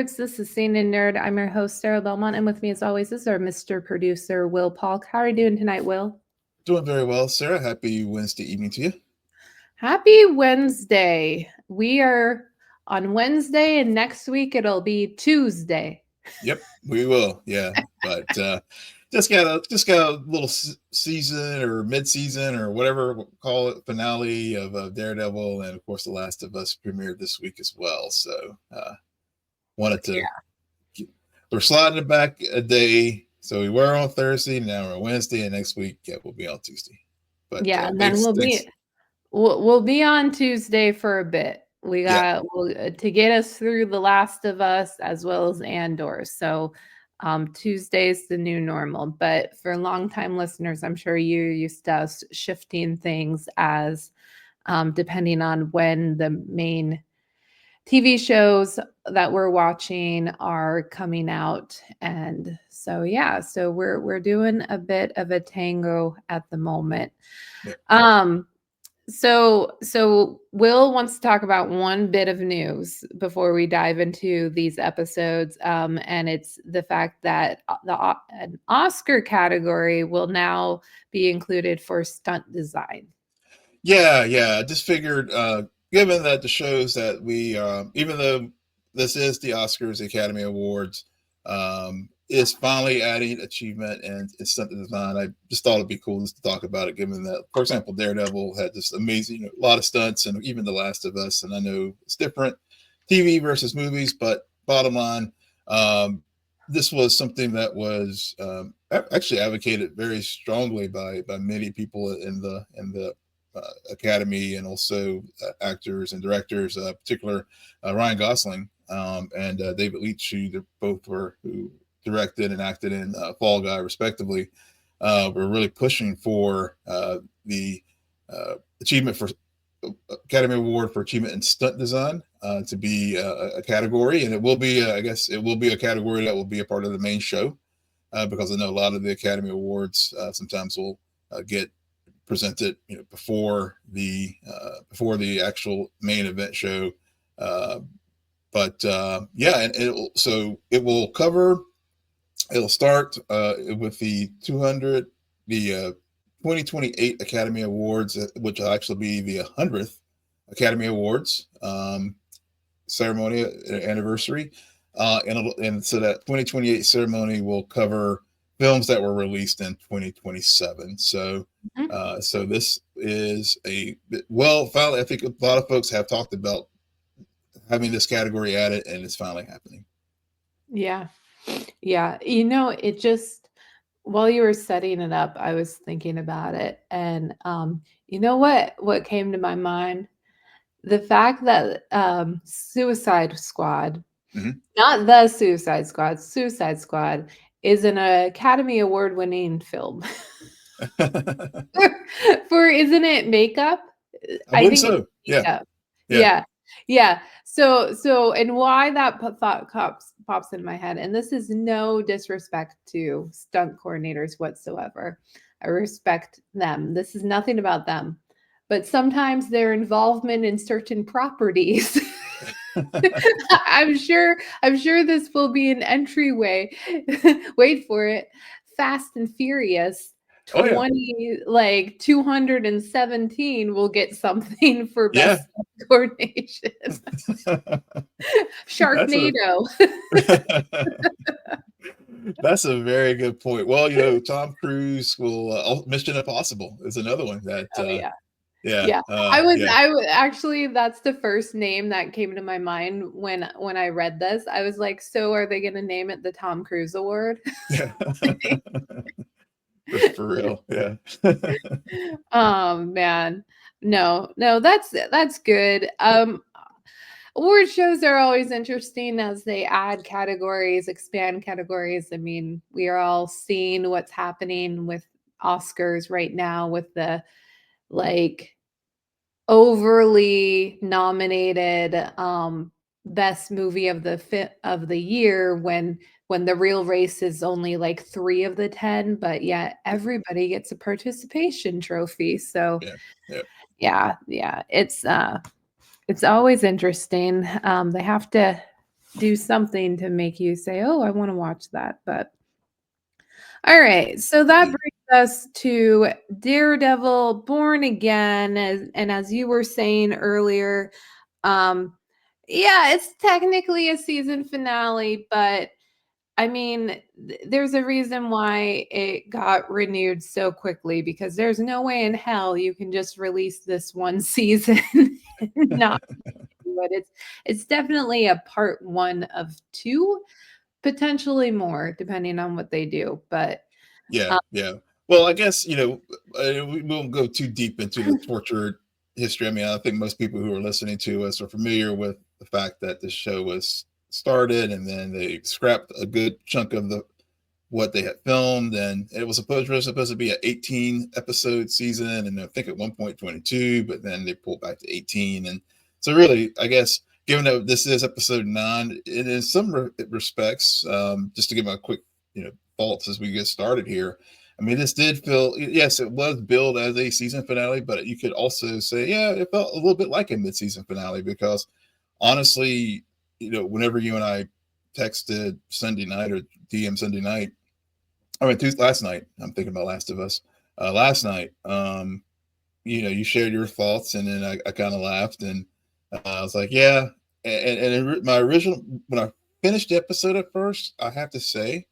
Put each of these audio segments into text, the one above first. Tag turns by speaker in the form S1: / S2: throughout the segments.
S1: nerds. This is Scene and Nerd. I'm your host, Sarah Belmont, and with me, as always, is our Mr. Producer, Will Polk. How are you doing tonight, Will?
S2: Doing very well, Sarah. Happy Wednesday evening to you.
S1: Happy Wednesday. We are on Wednesday, and next week it'll be Tuesday.
S2: Yep, we will. Yeah, but just got a little season or mid-season or whatever we'll call it finale of Daredevil, and of course, The Last of Us premiered this week as well. So wanted to we're sliding it back a day. So we were on Thursday, now we're on Wednesday, and next week we'll be on Tuesday. But
S1: Yeah, and then we'll be on Tuesday for a bit. We got to get us through The Last of Us as well as Andor. So Tuesday's the new normal. But for longtime listeners, I'm sure you're used to us shifting things as depending on when the main TV shows that we're watching are coming out. And so so we're doing a bit of a tango at the moment. So Will wants to talk about one bit of news before we dive into these episodes, and it's the fact that an Oscar category will now be included for stunt design.
S2: Yeah. I just figured, given that the shows that we, even though this is the Oscars, the Academy Awards, is finally adding achievement and stunt design. I just thought it'd be cool just to talk about it, given that, for example, Daredevil had this amazing, a lot of stunts, and even The Last of Us. And I know it's different, TV versus movies, but bottom line, this was something that was actually advocated very strongly by many people in the Academy, and also actors and directors, particular Ryan Gosling and David Leitch, who directed and acted in Fall Guy, respectively, were really pushing for the achievement for Academy Award for Achievement in Stunt Design to be a category, and it will be, I guess, it will be a category that will be a part of the main show, because I know a lot of the Academy Awards sometimes will get presented, before the actual main event show. But and it'll start with the 2028 Academy Awards, which will actually be the 100th Academy Awards ceremony anniversary, and so that 2028 ceremony will cover films that were released in 2027. So so this is finally, I think a lot of folks have talked about having this category added, and it's finally happening.
S1: Yeah. It just, while you were setting it up, I was thinking about it. And what came to my mind? The fact that Suicide Squad, not the Suicide Squad is an Academy Award winning film. For isn't it makeup?
S2: I think so.
S1: Yeah. So and why that thought pops in my head, and this is no disrespect to stunt coordinators whatsoever. I respect them. This is nothing about them. But sometimes their involvement in certain properties I'm sure this will be an entryway. Wait for it. Fast and Furious 217 will get something for best coordination. Sharknado.
S2: That's a very good point. Well, Tom Cruise will Mission Impossible is another one that
S1: I was actually, that's the first name that came to my mind when I read this. I was like, so are they going to name it the Tom Cruise Award?
S2: Yeah. For real. Yeah.
S1: Oh man. No, that's good. Award shows are always interesting as they add categories, expand categories. I mean, we are all seeing what's happening with Oscars right now with the overly nominated best movie of the year when the real race is only 3 of the 10, but yet everybody gets a participation trophy. So it's always interesting. They have to do something to make you say, "Oh, I want to watch that." But all right, so that
S2: Yeah.
S1: brings us to Daredevil Born Again, and as you were saying earlier, um, yeah, it's technically a season finale, but I mean, there's a reason why it got renewed so quickly because there's no way in hell you can just release this one season and not do it. It's definitely a part one of two, potentially more, depending on what they do. But
S2: Yeah,
S1: um,
S2: yeah. Well, I guess we won't go too deep into the tortured history. I mean, I think most people who are listening to us are familiar with the fact that this show was started, and then they scrapped a good chunk of the what they had filmed, and it was supposed to be an 18 episode season, and I think at one point 22, but then they pulled back to 18, and so really, I guess given that this is episode 9, in some respects, just to give a quick thoughts as we get started here. I mean, this did feel, yes, it was billed as a season finale, but you could also say, yeah, it felt a little bit like a mid-season finale because honestly, whenever you and I texted Sunday night or DM Sunday night, I mean, last night, I'm thinking about Last of Us. Last night, you shared your thoughts, and then I kind of laughed, and I was like, yeah. And my original, when I finished the episode at first, I have to say,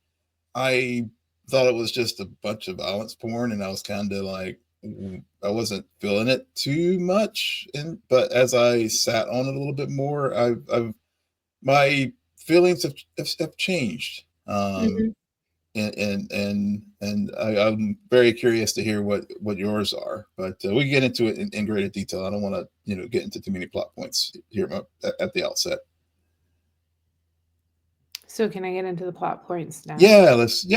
S2: I thought it was just a bunch of violence porn, and I was kind of like, I wasn't feeling it too much. But as I sat on it a little bit more, my feelings have changed.
S1: mhm.
S2: I'm very curious to hear what yours are, but we can get into it in greater detail. I don't want to get into too many plot points here at the outset.
S1: So can I get into the plot points now?
S2: Let's just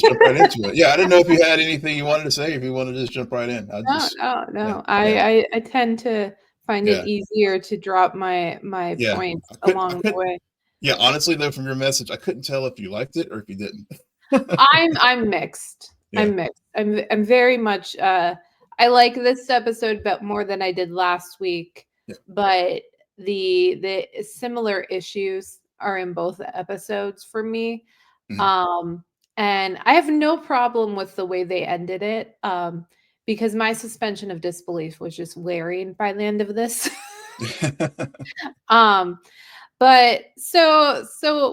S2: jump right into it. Yeah, I didn't know if you had anything you wanted to say. If you wanted to just jump right in, I
S1: No,
S2: just
S1: no,
S2: yeah
S1: no.
S2: yeah
S1: I tend to find it
S2: yeah
S1: easier to drop my
S2: yeah.
S1: points
S2: I
S1: along the
S2: couldn't.
S1: way.
S2: Yeah, honestly though, from your message, I couldn't tell if you liked it or if you didn't.
S1: I'm mixed.
S2: Yeah
S1: I'm mixed. I'm very much I like this episode but more than I did last week,
S2: yeah.
S1: but the similar issues are in both episodes for me.
S2: Mhm.
S1: Um and I have no problem with the way they ended it because my suspension of disbelief was just wearing by the end of this. um but so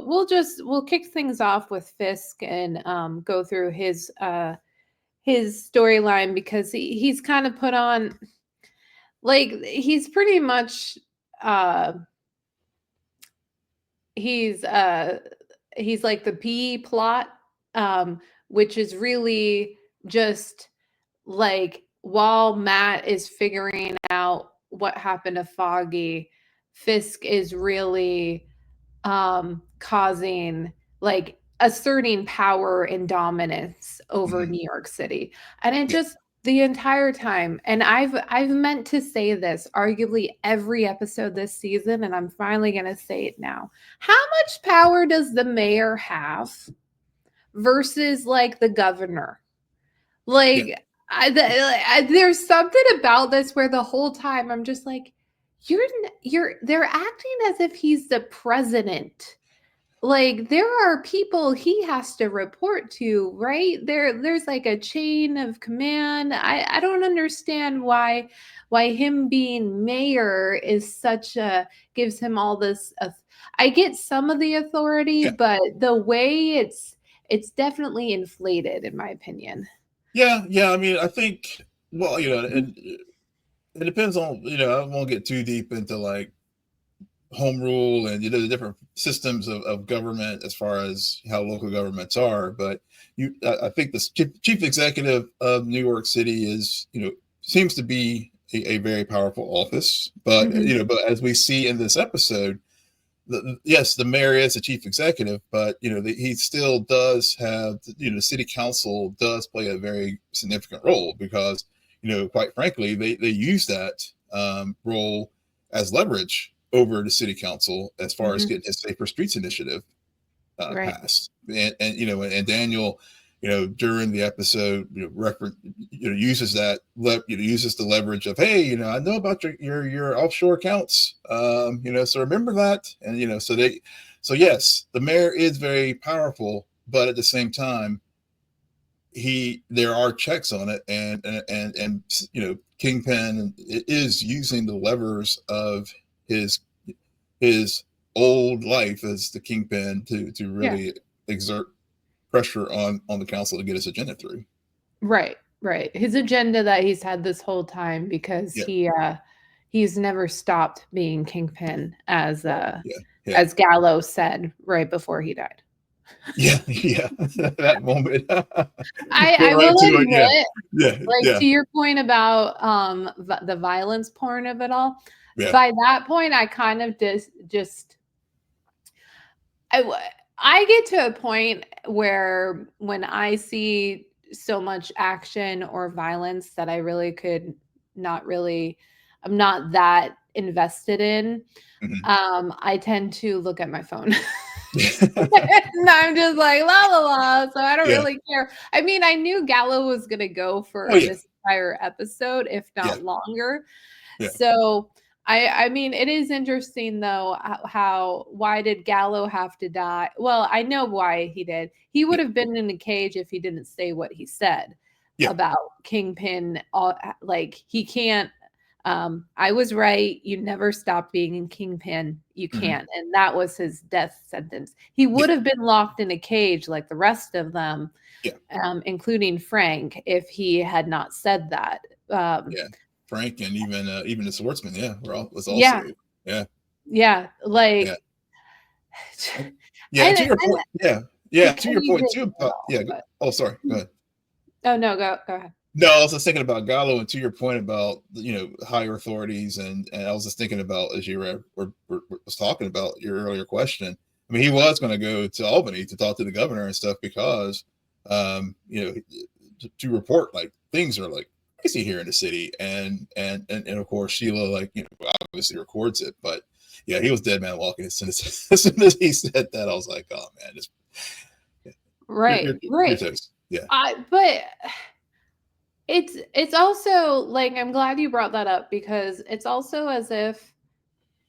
S1: we'll kick things off with Fisk and go through his storyline because he's kind of put on like uh he's uh he's like the B plot, which is really just like while Matt is figuring out what happened to Foggy, Fisk is really causing like asserting power and dominance over
S2: Mhm.
S1: New York City. And it
S2: Yeah.
S1: just the entire time, and I've meant to say this arguably every episode this season, and I'm finally gonna say it now. How much power does the mayor have versus like the governor?
S2: Yeah.
S1: Like there's something about this where the whole time I'm just like, you're they're acting as if he's the president. Like there are people he has to report to, right? There's like a chain of command. I don't understand why him being mayor is such a gives him all this I get some of the authority,
S2: Yeah.
S1: but the way it's definitely inflated in my opinion.
S2: Yeah. I mean, I think, well, it depends on, I won't get too deep into like home rule and the different systems of government as far as how local governments are. But I think the chief executive of New York City is, seems to be a very powerful office. But
S1: Mhm.
S2: but as we see in this episode, yes, the mayor is the chief executive, but he still does have the city council does play a very significant role because quite frankly they use that role as leverage over the city council as far as
S1: Mhm.
S2: getting his safer streets initiative
S1: Right.
S2: passed. And Daniel, during the episode, uses uses the leverage of, hey, I know about your offshore accounts, so remember that, and so yes, the mayor is very powerful, but at the same time, there are checks on it, and Kingpin is using the levers of his old life as the Kingpin to really exert pressure on the council to get his agenda through.
S1: Right. His agenda that he's had this whole time, because he's never stopped being Kingpin, as Gallo said right before he died.
S2: Yeah, that moment.
S1: I will admit, to your point about the violence porn of it all, by that point, I kind of just I get to a point where when I see so much action or violence that I really could not really, I'm not that invested in. I tend to look at my phone. And I'm just like, la la la. So I don't really care. I mean, I knew Gallo was gonna go for this entire episode, if not longer. So I mean, it is interesting though why did Gallo have to die? Well, I know why he did. He would have been in a cage if he didn't say what he said about Kingpin. Like, he can't. I was right. You never stop being in Kingpin. You can't. And that was his death sentence. He would have been locked in a cage like the rest of them, including Frank, if he had not said that.
S2: Frank and even the swordsman, was also
S1: like
S2: to your point, to your point too. Oh, sorry, go ahead.
S1: Oh no, go ahead.
S2: No, I was just thinking about Gallo, and to your point about higher authorities, and I was just thinking about, as you was talking about your earlier question. I mean, he was going to go to Albany to talk to the governor and stuff because, to report like things are like crazy here in the city, and of course Sheila obviously records it, but he was dead man walking as soon as he said that. I was like, oh man,
S1: right. But it's also like, I'm glad you brought that up, because it's also as if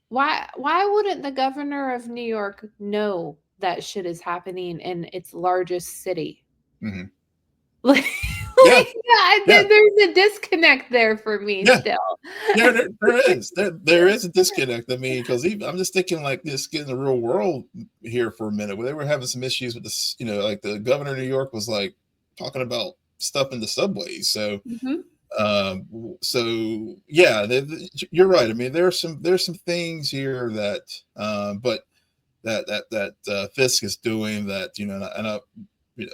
S1: why wouldn't the governor of New York know that shit is happening in its largest city? There's a disconnect there for me still.
S2: There is a disconnect. I mean, because I'm just thinking like this, getting the real world here for a minute, where they were having some issues with this, like the governor of New York was like talking about stuff in the subways. So you're right. I mean, there's some things here that but that Fisk is doing that, and I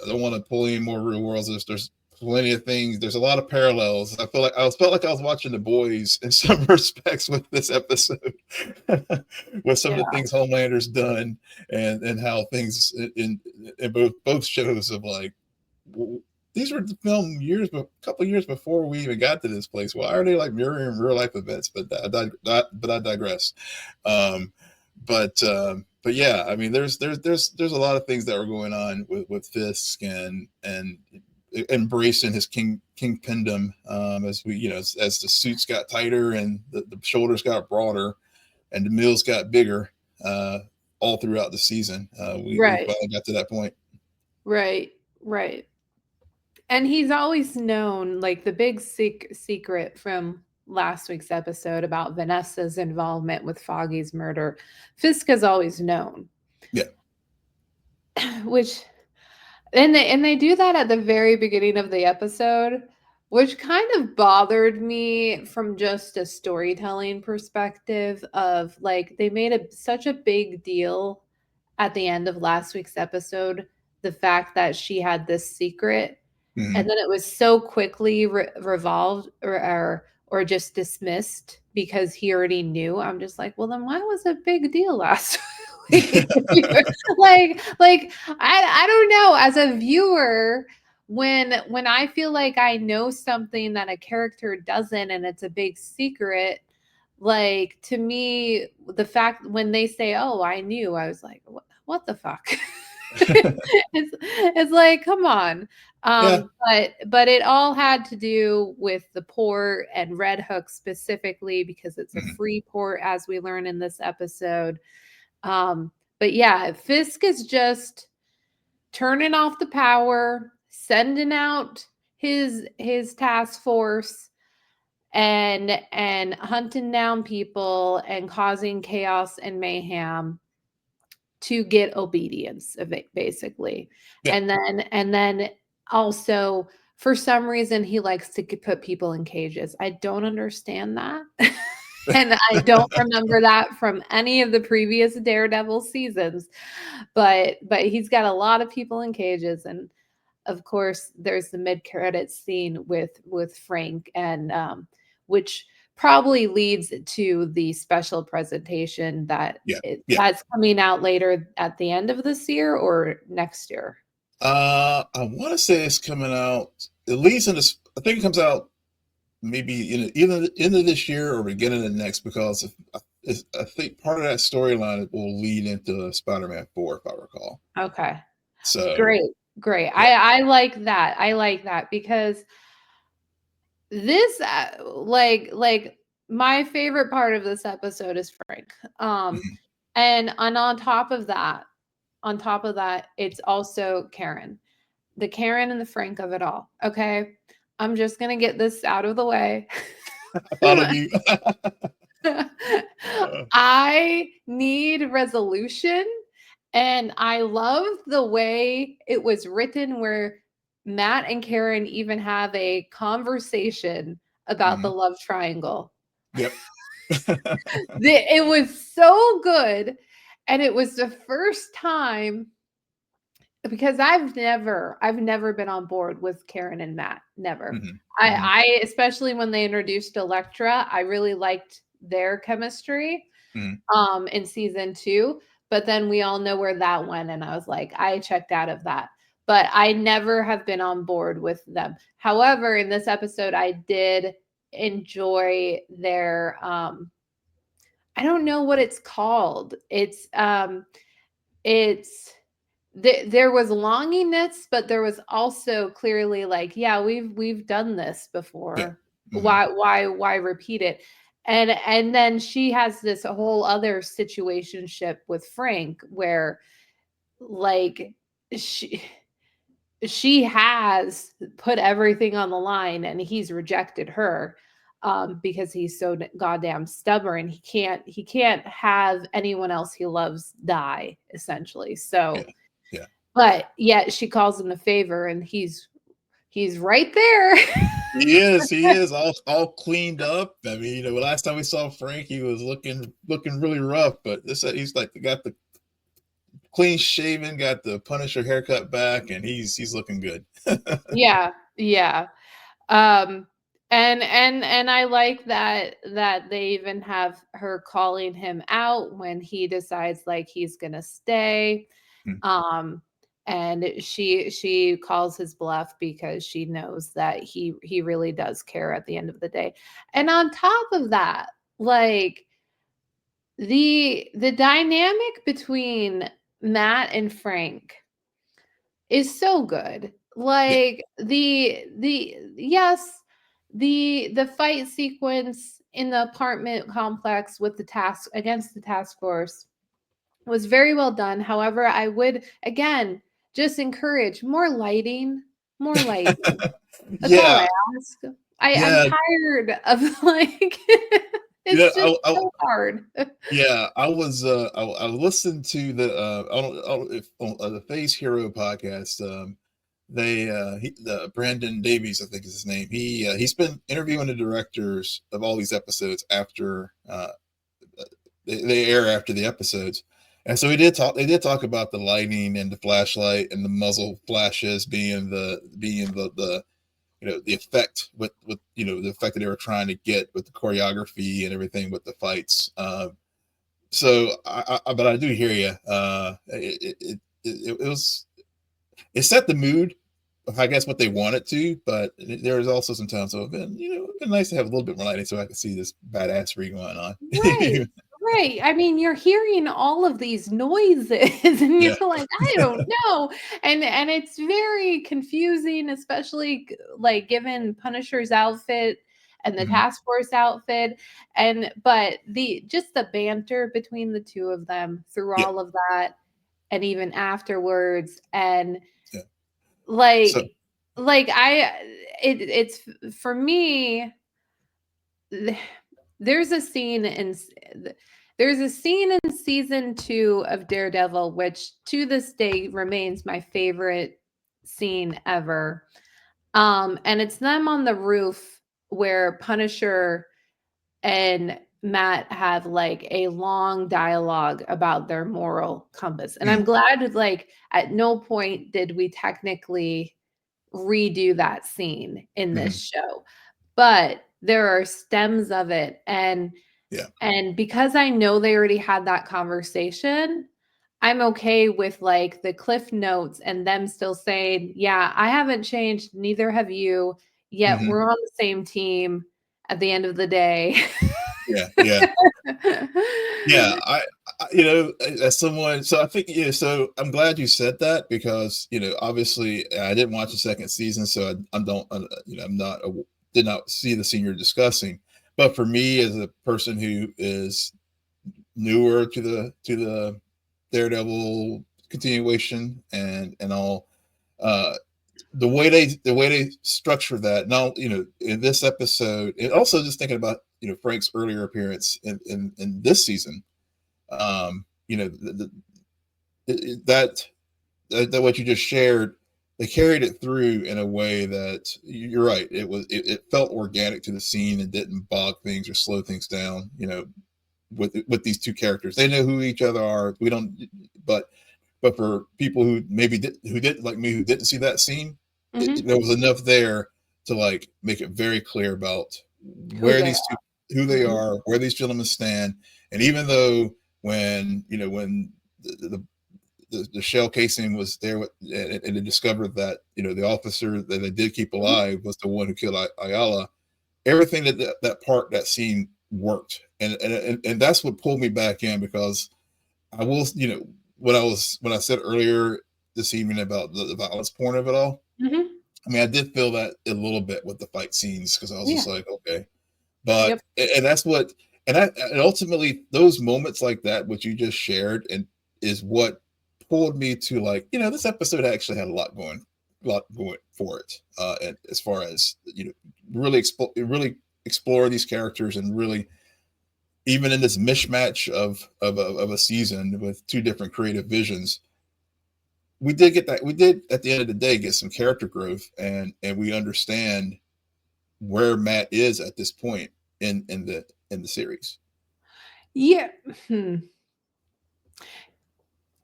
S2: don't want to pull any more real worlds. There's plenty of things. There's a lot of parallels. I felt like I was watching The Boys in some respects with this episode, with some of the things Homelander's done, and how things in both shows of like, these were filmed a couple of years before we even got to this place. Why are they like mirroring real life events? But I digress. But yeah, I mean, there's a lot of things that were going on with Fisk and embracing his kingpindom, as we as the suits got tighter and the shoulders got broader and the meals got bigger, all throughout the season. We finally got to that point.
S1: Right. And he's always known, like, the big secret from last week's episode about Vanessa's involvement with Foggy's murder. Fisk has always known. Which, and they do that at the very beginning of the episode, which kind of bothered me from just a storytelling perspective of, like, they made such a big deal at the end of last week's episode, the fact that she had this secret. And then it was so quickly revolved or just dismissed because he already knew. I'm just like, well, then why was it a big deal last week? like I don't know. As a viewer, when I feel like I know something that a character doesn't and it's a big secret, like, to me, the fact when they say, "Oh, I knew," I was like, what the fuck? It's like, come on.
S2: Yeah.
S1: But it all had to do with the port and Red Hook specifically because it's a
S2: Mhm.
S1: free port, as we learn in this episode. But yeah, Fisk is just turning off the power, sending out his task force and hunting down people and causing chaos and mayhem to get obedience of it, basically.
S2: Yeah.
S1: And then also for some reason he likes to put people in cages. I don't understand that. And I don't remember that from any of the previous Daredevil seasons. But he's got a lot of people in cages, and of course there's the mid-credits scene with Frank and which probably leads to the special presentation
S2: Yeah. Yeah.
S1: that's coming out later at the end of this year or next year.
S2: I want to say it's coming out at least in this. I think it comes out maybe in either the end of this year or beginning of next, because I think part of that storyline will lead into Spider-Man 4, if I recall.
S1: Okay.
S2: So
S1: Great.
S2: yeah.
S1: I like that. I like that because this like my favorite part of this episode is Frank.
S2: Mhm.
S1: And on top of that, it's also Karen. The Karen and the Frank of it all. Okay. I'm just gonna get this out of the way.
S2: I thought of you.
S1: I need resolution. And I love the way it was written, where Matt and Karen even have a conversation about the
S2: Mhm.
S1: love triangle.
S2: Yep.
S1: It was so good. And it was the first time, because I've never been on board with Karen and Matt. Never.
S2: Mhm. Mhm.
S1: I especially when they introduced Elektra, I really liked their chemistry
S2: Mhm.
S1: in season 2, but then we all know where that went and I was like, I checked out of that. But I never have been on board with them. However, in this episode I did enjoy their I don't know what it's called. It's there was longingness, but there was also clearly like, yeah, we've done this
S2: Yeah.
S1: before.
S2: Mhm.
S1: Why repeat it? And then she has this whole other situationship with Frank where like she she has put everything on the line and he's rejected her because he's so goddamn stubborn. He can't have anyone else he loves die, essentially.
S2: Yeah.
S1: So
S2: Yeah.
S1: but yet she calls him a favor and he's right there.
S2: He is all cleaned up. I mean, last time we saw Frank, he was looking really rough, but this he's like got the clean shaven, got the Punisher haircut back, and he's looking good.
S1: Yeah, yeah. Um and I like that they even have her calling him out when he decides like he's going to stay.
S2: Mm.
S1: Um and she calls his bluff because she knows that he really does care at the end of the day. And on top of that, like the dynamic between Matt and Frank is so good.
S2: Yeah.
S1: Like the yes, the fight sequence in the apartment complex with the task against the task force was very well done. However, I would again just encourage more lighting, more lighting. That's all
S2: Yeah.
S1: I ask. I'm
S2: Yeah.
S1: tired of like
S2: Yeah.
S1: it's just so hard.
S2: Yeah, I was. I listened to the. I don't know if on the Phase Hero podcast. The Brandon Davies, I think is his name. He's been interviewing the directors of all these episodes after they air after the episodes, and so he did talk. They did talk about the lighting and the flashlight and the muzzle flashes being the the effect with the effect that they were trying to get with the choreography and everything with the fights. So but I do hear you. It was it set the mood of, I guess, what they wanted to, but there was also some times so it'd been nice to have a little bit more lighting so I could see this badassery going on.
S1: Right. Right. I mean, you're hearing all of these noises and you're
S2: Yeah.
S1: like, I don't know. And it's very confusing, especially like given Punisher's outfit and the
S2: Mhm.
S1: task force outfit. And but the just the banter between the two of them through
S2: Yeah.
S1: all of that and even afterwards and
S2: Yeah. So,
S1: like I it's for me there's a scene in there's a scene in season 2 of Daredevil which to this day remains my favorite scene ever. And it's them on the roof where Punisher and Matt have like a long dialogue about their moral compass. And I'm
S2: mm,
S1: glad like at no point did we technically redo that scene in this
S2: mhm.
S1: show. But there are stems of it
S2: Yeah.
S1: and because I know they already had that conversation, I'm okay with like the cliff notes and them still saying, "Yeah, I haven't changed, neither have you, yet
S2: Mhm.
S1: we're on the same team at the end of the day."
S2: Yeah. Yeah. Yeah, as someone, so I think, so I'm glad you said that because, obviously I didn't watch the second season, so I don't, I'm not, did not see the scene you're discussing. But for me, as a person who is newer to the Daredevil continuation and all, uh, the way they structure that now, in this episode, and also just thinking about, Frank's earlier appearance in this season, that that what you just shared, they carried it through in a way that you're right. It felt organic to the scene and didn't bog things or slow things down. With these two characters, they know who each other are. We don't, but for people who maybe who didn't like me, who didn't see that scene,
S1: Mhm.
S2: there was enough there to like make it very clear about
S1: Who
S2: where
S1: they
S2: these two, who
S1: are.
S2: they
S1: Mhm.
S2: are, where these gentlemen stand. And even though when the shell casing was there, and they discovered that the officer that they did keep
S1: Mhm.
S2: alive was the one who killed Ayala, everything that scene worked, and that's what pulled me back in because I will, when I said earlier this evening about the violence porn of it all.
S1: Mhm.
S2: I mean, I did feel that a little bit with the fight scenes because I was
S1: Yeah.
S2: just like, okay,
S1: Yep.
S2: and that's what, and ultimately those moments like that, what you just shared, and is what pulled me to like, this episode actually had a lot going for it, and as far as really explore these characters and really, even in this mishmash of a season with two different creative visions, we did get that. We did at the end of the day get some character growth, and we understand where Matt is at this point in the series.
S1: Yeah. Hmm.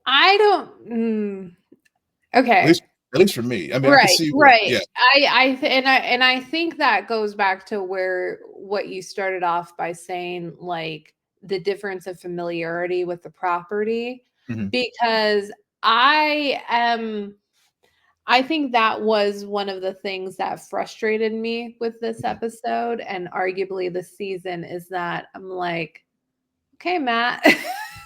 S1: I don't
S2: At
S1: okay.
S2: least at least for me. I mean, I can
S1: Right,
S2: see where,
S1: right.
S2: yeah.
S1: I think that goes back to where what you started off by saying, like, the difference of familiarity with the property,
S2: Mhm,
S1: because I am I think that was one of the things that frustrated me with this
S2: mhm,
S1: episode and arguably the season is that I'm like, "Okay, Matt,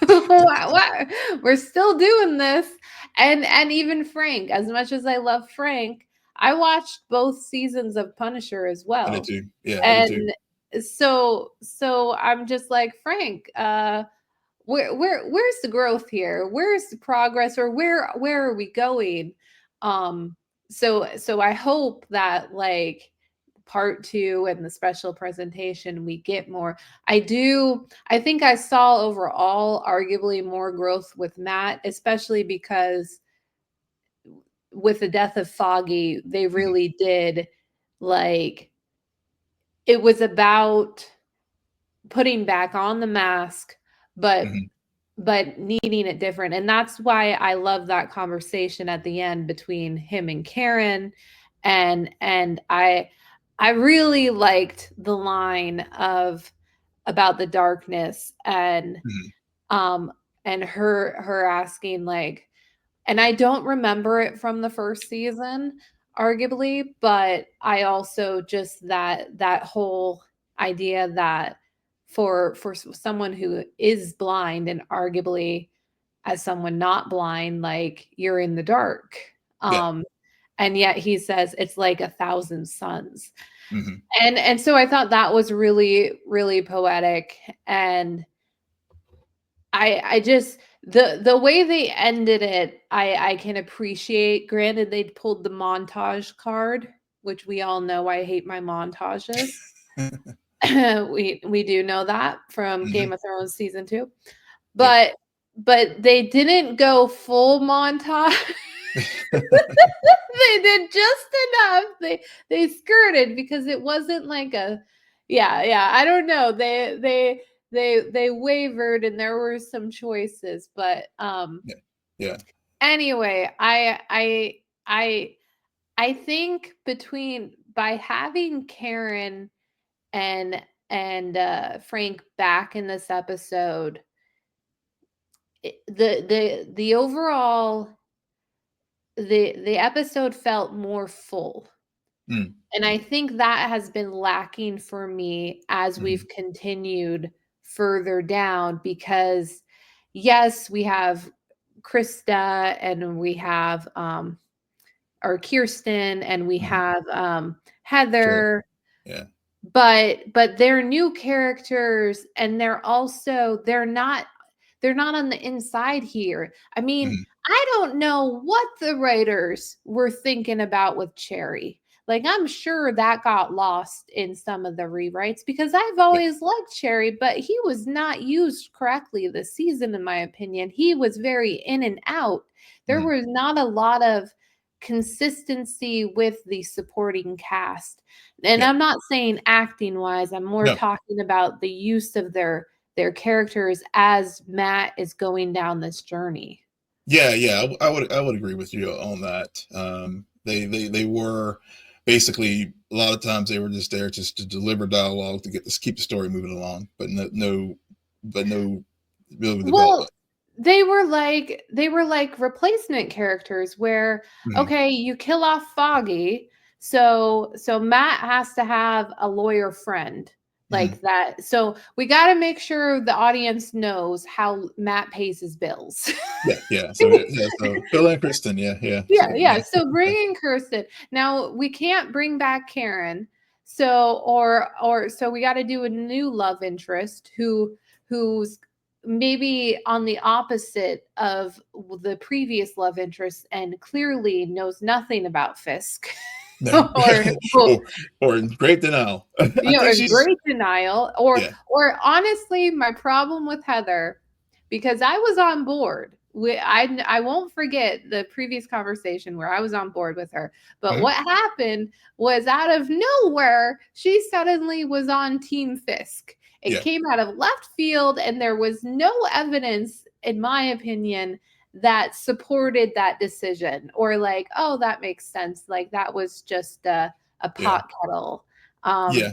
S1: what? We're still doing this." And even Frank, as much as I love Frank, I watched both seasons of Punisher as
S2: I did
S1: well.
S2: too. Yeah, I did too.
S1: And so I'm just like, "Frank, where's the growth here? Where's the progress or where are we going?" Um so I hope that like part 2 and the special presentation we get more. I think I saw overall arguably more growth with Matt, especially because with the death of Foggy, they
S2: Mhm,
S1: really did like it was about putting back on the mask, but
S2: mhm,
S1: needing it different. And that's why I love that conversation at the end between him and Karen. And I really liked the line of about the darkness
S2: mhm,
S1: um and her asking like and I don't remember it from the first season, arguably, but I also just that whole idea that for someone who is blind, and arguably as someone not blind, like, you're in the dark.
S2: Yeah.
S1: And yet he says it's like 1,000 suns.
S2: Mm-hmm.
S1: And so I thought that was really, really poetic. And I just, the way they ended it, I can appreciate. Granted, they pulled the montage card, which we all know I hate my montages. We do know that from
S2: Mm-hmm.
S1: Game of Thrones season 2.
S2: Yep.
S1: But they didn't go full montage. They did just enough. They skirted, because it wasn't like a, yeah, I don't know. They wavered, and there were some choices, but
S2: Yeah. Yeah.
S1: anyway, I think by having Karen and Frank back in this episode, the overall, the episode felt more full.
S2: Mm.
S1: And I think that has been lacking for me as
S2: Mm-hmm.
S1: we've continued further down, because yes, we have Krista, and we have or Kirsten, and we
S2: Mm-hmm.
S1: have
S2: Sure.
S1: Heather,
S2: Yeah.
S1: but they're new characters, and they're not on the inside here. I mean,
S2: Mm-hmm.
S1: I don't know what the writers were thinking about with Cherry. Like, I'm sure that got lost in some of the rewrites, because I've
S2: Yeah.
S1: always liked Cherry, but he was not used correctly this season, in my opinion. He was very in and out. There
S2: Mm-hmm.
S1: was not a lot of consistency with the supporting cast. And
S2: Yeah.
S1: I'm not saying acting wise, I'm more
S2: No.
S1: talking about the use of their characters as Matt is going down this journey.
S2: Yeah. Yeah. I would agree with you on that. They were basically, a lot of times they were just there just to deliver dialogue to keep the story moving along, but no real
S1: Well,
S2: development.
S1: they were like replacement characters where,
S2: Mm-hmm.
S1: okay, you kill off Foggy, so Matt has to have a lawyer friend
S2: Mm-hmm.
S1: like that. So we got to make sure the audience knows how Matt pays his bills.
S2: Yeah. Yeah. So Phil and Kristen. Yeah. Yeah.
S1: Yeah,
S2: So
S1: yeah.
S2: yeah.
S1: So bring in Kirsten. Now we can't bring back Karen. So we got to do a new love interest who's maybe on the opposite of the previous love interest, and clearly knows nothing about Fisk.
S2: No.
S1: or
S2: or in great denial. I think
S1: in
S2: she's.
S1: great denial, or
S2: Yeah.
S1: or honestly, my problem with Heather, because I was on board. I won't forget the previous conversation where I was on board with her. But
S2: Mhm.
S1: what happened was, out of nowhere, she suddenly was on Team Fisk. It
S2: Yeah.
S1: came out of left field, and there was no evidence, in my opinion, that supported that decision, or like, oh, that makes sense. Like, that was just a
S2: Yeah.
S1: pot kettle. Um,
S2: Yeah.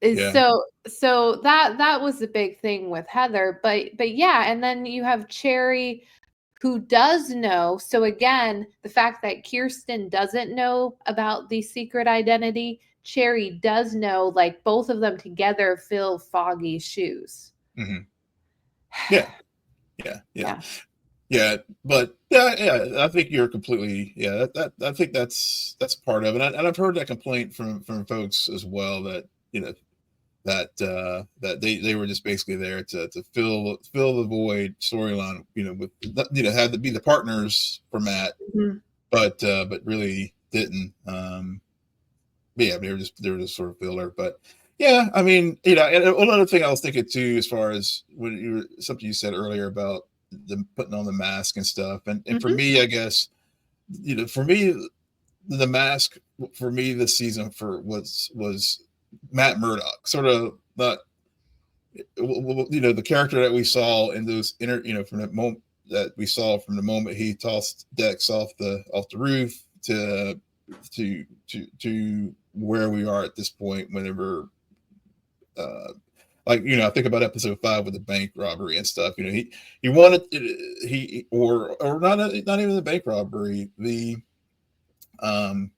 S1: is
S2: Yeah.
S1: so that was the big thing with Heather. But yeah, and then you have Cherry, who does know. So again, the fact that Kirsten doesn't know about the secret identity, Cherry does know. Like, both of them together fill Foggy's shoes.
S2: Mm-hmm. Yeah. Yeah. Yeah.
S1: Yeah.
S2: Yeah. But yeah. I think you're completely. Yeah. I think that's part of it, and I've heard that complaint from folks as well, that that they were just basically there to fill the void storyline, with had to be the partners for Matt,
S1: Mhm.
S2: but really didn't. Yeah, they were just sort of filler. But yeah, I mean, and another thing I was thinking too, as far as something you said earlier about them putting on the mask and stuff, and for
S1: Mhm.
S2: me, I guess, for me, the mask for me this season was Matt Murdock, sort of not, the character that we saw in those from the moment that we saw from the moment he tossed Dex off the roof to where we are at this point. Whenever, I think about episode 5 with the bank robbery and stuff. He wanted, he or not even the bank robbery, the um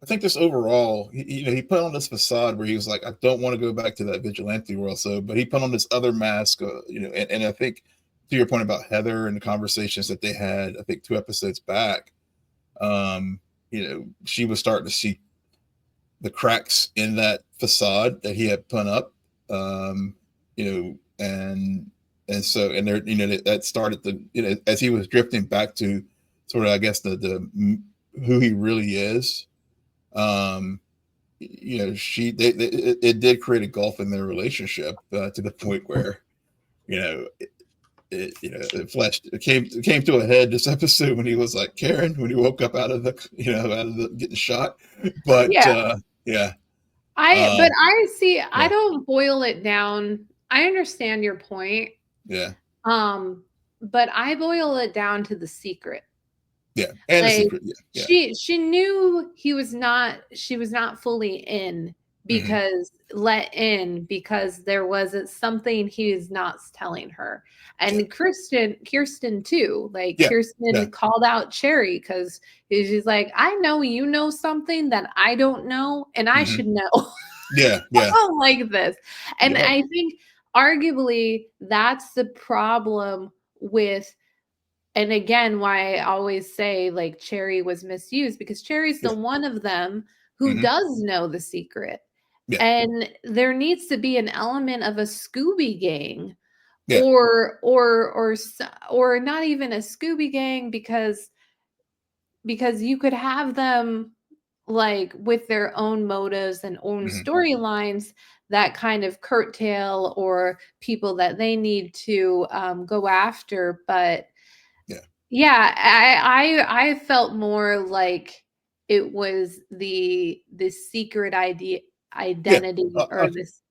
S2: I think just overall, he put on this facade where he was like, I don't want to go back to that vigilante world. So, but he put on this other mask, and I think to your point about Heather and the conversations that they had, I think 2 episodes back, um, she was starting to see the cracks in that facade that he had put up, and so, and there, that started to, as he was drifting back to sort of, I guess, the who he really is. um it did create a gulf in their relationship, to the point where you know it came to a head this episode when he was like, Karen, when he woke up out of the getting shot. But
S1: Yeah.
S2: yeah.
S1: But I see, I
S2: Yeah.
S1: don't boil it down. I understand your point.
S2: Yeah.
S1: But I boil it down to the secret.
S2: Yeah. And the
S1: Like,
S2: secret. Yeah. Yeah.
S1: she knew she was not fully in,
S2: Hmm.
S1: let in, because there was something he was not telling her.
S2: Yeah.
S1: And Kirsten too. Like,
S2: Yeah. Yeah.
S1: Kirsten called out Cherry because she's like, I know you know something that I don't know, and I
S2: Hmm.
S1: should know.
S2: Yeah. Yeah.
S1: Like this. And
S2: Yep.
S1: I think arguably that's the problem with, and again, why I always say like Cherry was misused, because Cherry's the
S2: Yeah.
S1: one of them who
S2: Hmm.
S1: does know the secret.
S2: Yeah.
S1: And there needs to be an element of a Scooby gang,
S2: Yeah.
S1: or not even a Scooby gang, because you could have them like with their own motives and own
S2: Hmm.
S1: storylines that kind of curtail or people that they need to go after. But
S2: Yeah.
S1: yeah, I felt more like it was the secret
S2: Yeah.
S1: identity, or this,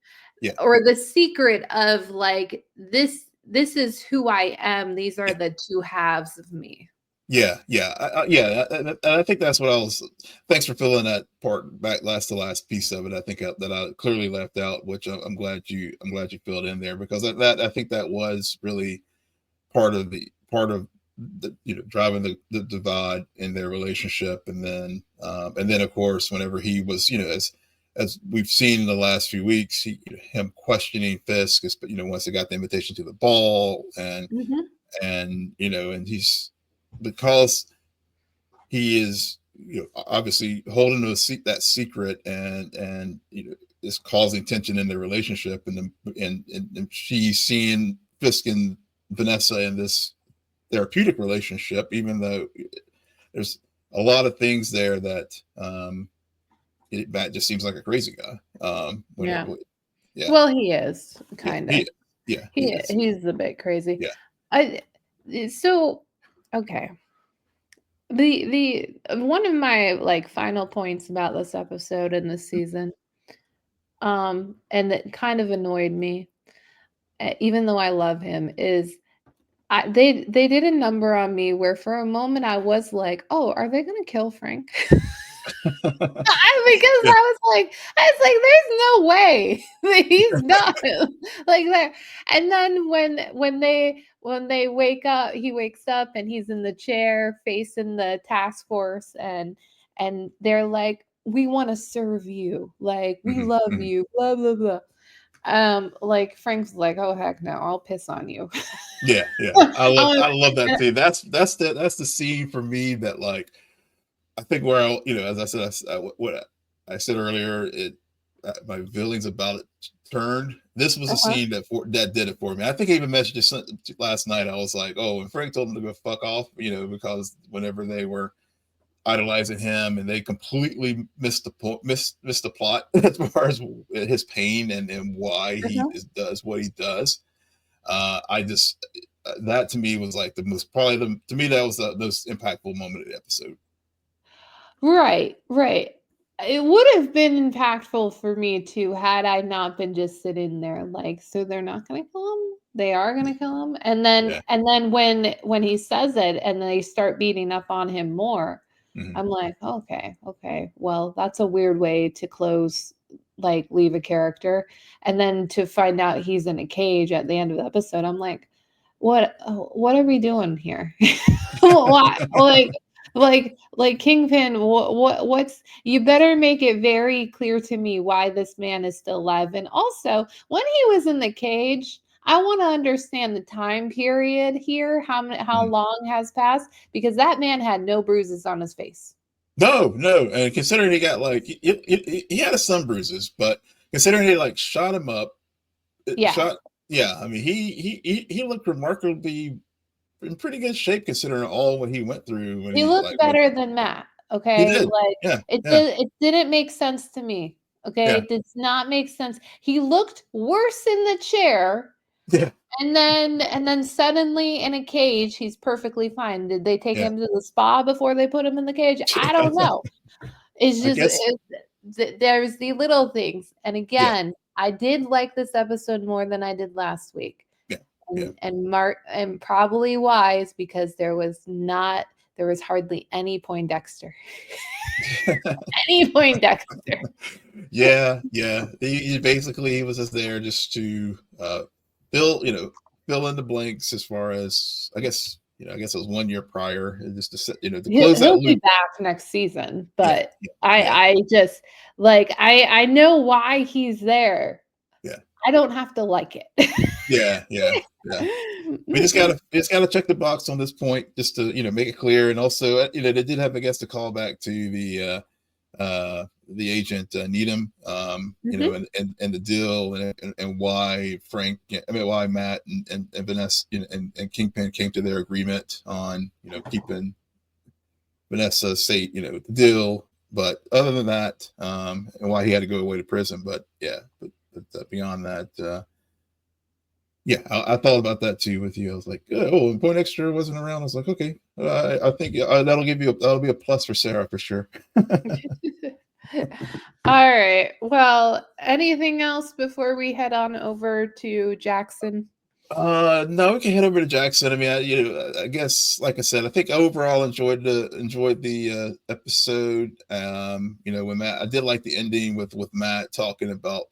S2: Yeah.
S1: or the secret of like, this is who I am. These are
S2: Yeah.
S1: the two halves of me.
S2: Yeah, yeah, I think that's what I was. Thanks for filling that part back, last piece of it. I think that I clearly left out, which I'm glad you filled in there, because that I think that was really part of the driving the divide in their relationship. And then of course, whenever he was, as we've seen in the last few weeks, him questioning Fisk, once they got the invitation to the ball,
S1: Mhm.
S2: and he's, because he is, obviously holding that secret, and is causing tension in their relationship, and she's seeing Fisk and Vanessa in this therapeutic relationship, even though there's a lot of things there that Matt just seems like a crazy guy.
S1: Yeah.
S2: Yeah.
S1: Well, he is
S2: Yeah.
S1: kind of.
S2: He is.
S1: He's a bit crazy.
S2: Yeah.
S1: I so okay. The one of my like final points about this episode and this season, and that kind of annoyed me, even though I love him, is they did a number on me where for a moment I was like, oh, are they gonna kill Frank? Because
S2: Yeah.
S1: I was like, there's no way that he's not like there. And then when they wake up, he wakes up and he's in the chair facing the task force, and they're like, we want to serve you, like we
S2: Hmm.
S1: love
S2: Hmm.
S1: you, blah blah blah. Like Frank's like, oh heck no, I'll piss on you.
S2: Yeah. Yeah.
S1: Um,
S2: I love that too. That's the scene for me that, like, I think where as I said, what I said earlier, my feelings about it turned. This was a
S1: uh-huh.
S2: scene that did it for me. I think I even mentioned it last night. I was like, oh, when Frank told him to go fuck off, because whenever they were idolizing him, and they completely missed the point, missed the plot as far as his pain, and why he
S1: Uh-huh.
S2: does what he does. I just That to me was like the most, probably to me that was the most impactful moment of the episode.
S1: Right, right. It would have been impactful for me too had I not been just sitting there like, so they're not gonna kill him? They are gonna kill him?
S2: Yeah.
S1: And then when he says it and they start beating up on him more,
S2: Hmm.
S1: I'm like, okay, okay. Well, that's a weird way to close, like leave a character. And then to find out he's in a cage at the end of the episode, I'm like, what are we doing here? Why? Like like Kingpin, what's you better make it very clear to me why this man is still alive. And also, when he was in the cage, I want to understand the time period here, how
S2: Mhm.
S1: long has passed, because that man had no bruises on his face.
S2: No, no, and considering he got like he had some bruises, but considering he like shot him up,
S1: Yeah.
S2: shot, yeah, I mean he looked remarkably in pretty good shape considering all what he went through when
S1: He
S2: he
S1: looked
S2: like when
S1: better than Matt,
S2: he
S1: okay?
S2: did,
S1: Like,
S2: yeah, yeah,
S1: it didn't make sense to me, okay?
S2: yeah,
S1: It does not make sense. He looked worse in the chair,
S2: yeah,
S1: and then suddenly in a cage, he's perfectly fine. Did they take
S2: yeah.
S1: him to the spa before they put him in the cage? I don't know. It's
S2: I
S1: just
S2: guess,
S1: there's the little things, and
S2: yeah,
S1: again, I did like this episode more than I did last week.
S2: yeah, yeah.
S1: And probably why is because there was hardly any Poindexter. Any Poindexter.
S2: Yeah, yeah. He basically he was just there just to fill fill in the blanks as far as I guess it was 1 year prior, and just to to close that
S1: He'll be
S2: loop.
S1: back next season,
S2: Yeah,
S1: but
S2: yeah,
S1: I
S2: yeah,
S1: I just like I know why he's there.
S2: yeah,
S1: I don't have to like it.
S2: yeah, yeah, yeah. We just gotta check the box on this point just to make it clear, and also they did have, I guess, the callback to the agent Needham,
S1: Mhm.
S2: and the deal, and why why Matt and Vanessa and Kingpin came to their agreement on keeping Vanessa safe, the deal. But other than that, and why he had to go away to prison. But yeah, but beyond that, yeah, I thought about that too with you. I was like, oh, and Point Extra wasn't around. I was like, okay, I think that'll be a plus for Sarah for sure.
S1: All right. Well, anything else before we head on over to Jackson?
S2: No, we can head over to Jackson. I mean, I guess, like I said, I think overall enjoyed the episode. When Matt, I did like the ending with Matt talking about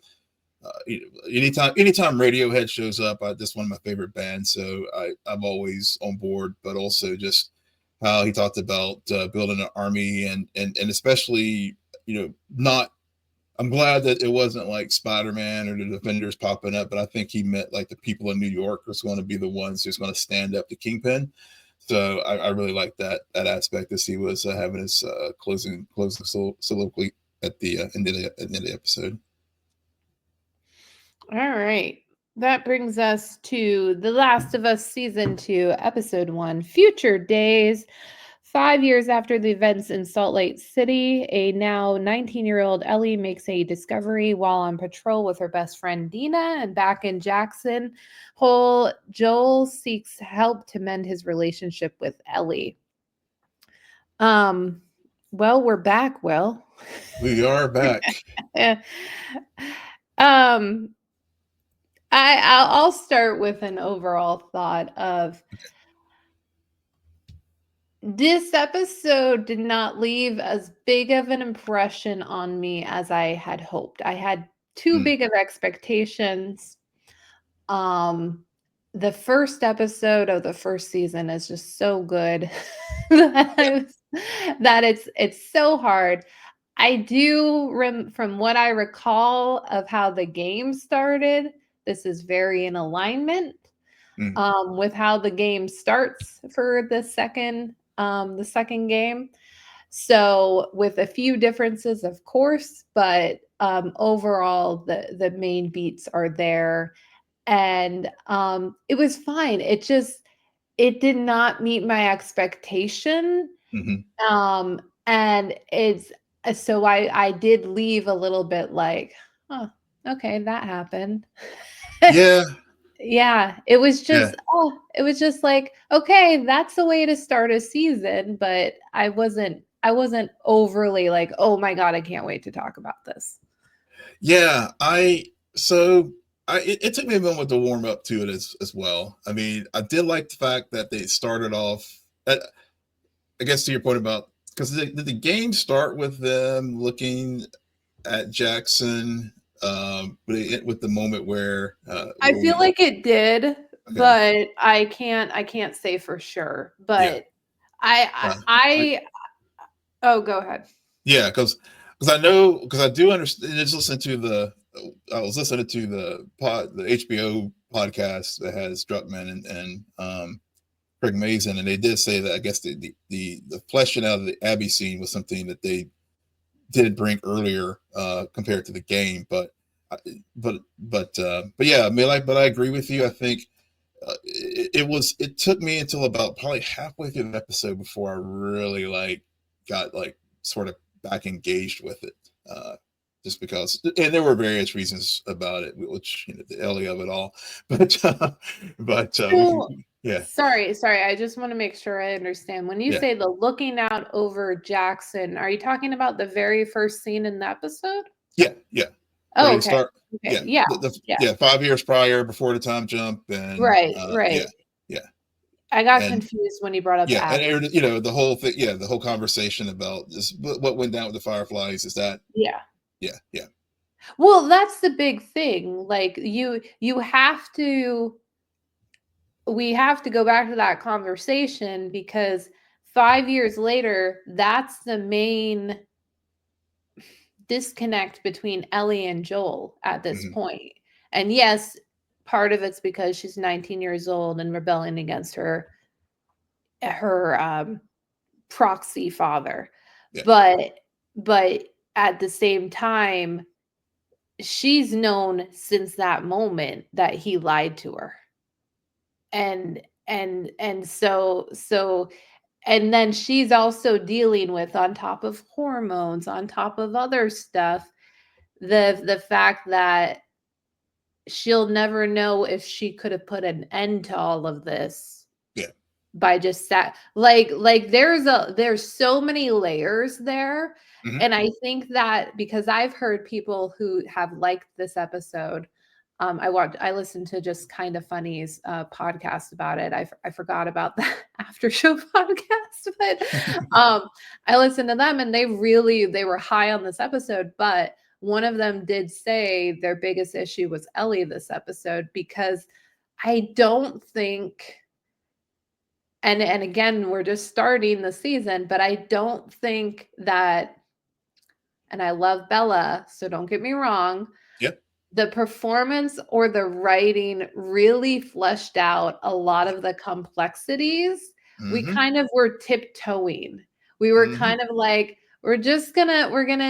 S2: anytime Radiohead shows up, that's one of my favorite bands, so I'm always on board. But also just how he talked about building an army, and especially not. I'm glad that it wasn't like Spider-Man or the Defenders popping up, but I think he meant like the people in New York was going to be the ones who's going to stand up to Kingpin. So I really like that aspect as he was having his closing soliloquy at the end of the episode.
S1: All right. That brings us to The Last of Us Season 2, Episode 1, Future Days. 5 years after the events in Salt Lake City, a now 19-year-old Ellie makes a discovery while on patrol with her best friend Dina. And back in Jackson Hole, Joel seeks help to mend his relationship with Ellie. Um, well, we're back, Will.
S2: We are back.
S1: um, I'll start with an overall thought of this episode did not leave as big of an impression on me as I had hoped. I had too
S2: Mm,
S1: big of expectations. Um, the first episode of the first season is just so good that,
S2: yeah.
S1: that it's so hard. I do from what I recall of how the game started, this is very in alignment
S2: Mm,
S1: with how the game starts for the second game. So with a few differences, of course, but overall the main beats are there, and it was fine. It did not meet my expectation,
S2: hmm
S1: and it's so I did leave a little bit like, oh, okay, that happened.
S2: Yeah,
S1: Yeah,
S2: yeah.
S1: it was just like, okay, that's the way to start a season, but I wasn't overly like, "Oh my god, I can't wait to talk about this."
S2: Yeah, I so it took me a moment to warm up to it as well. I mean, I did like the fact that they started off. I guess to your point about because did the game start with them looking at Jackson with the moment
S1: I
S2: where
S1: feel
S2: we
S1: like it did,
S2: okay
S1: but I can't say for sure,
S2: yeah
S1: but I
S2: uh,
S1: I Oh, go ahead.
S2: Yeah, because I know, because I do understand. Just listen to I was listening to the HBO podcast that has Druckmann and Craig Mazin, and they did say that I guess the fleshing out of the Abby scene was something that they did bring earlier compared to the game, but yeah, I mean, but I agree with you. I think it took me until about probably halfway through the episode before I really got sort of back engaged with it. Just because, and there were various reasons about it, which the Ellie of it all, but
S1: So,
S2: yeah,
S1: sorry, I just want to make sure I understand. When you
S2: yeah,
S1: say the looking out over Jackson, are you talking about the very first scene in the episode?
S2: yeah, where
S1: Oh,
S2: you
S1: okay.
S2: start,
S1: Okay.
S2: yeah,
S1: Yeah. Yeah.
S2: yeah, 5 years prior before the time jump, and
S1: Right.
S2: yeah,
S1: Right.
S2: yeah,
S1: I got
S2: and
S1: confused when you brought up
S2: yeah, and
S1: Abby.
S2: the whole thing, yeah, the whole conversation about this, what went down with the Fireflies, is that,
S1: Yeah.
S2: yeah, yeah,
S1: Well, that's the big thing. Like you have to we have to go back to that conversation because 5 years later, that's the main disconnect between Ellie and Joel at this
S2: hmm
S1: point. And yes, part of it's because she's 19 years old and rebelling against her proxy father.
S2: yeah,
S1: But at the same time, she's known since that moment that he lied to her. And and then she's also dealing with, on top of hormones, on top of other stuff, the fact that she'll never know if she could have put an end to all of this
S2: yeah,
S1: by just there's so many layers there.
S2: hmm
S1: And I think that because I've heard people who have liked this episode, I listened to just Kind of Funny's podcast about it. I forgot about the after show podcast, but I listened to them and they were high on this episode. But one of them did say their biggest issue was Ellie this episode, because I don't think, and again, we're just starting the season, but I don't think that, and I love Bella, so don't get me wrong,
S2: yeah,
S1: the performance or the writing really fleshed out a lot of the complexities. We
S2: hmm
S1: kind of were tiptoeing. We were
S2: hmm
S1: kind of like, we're gonna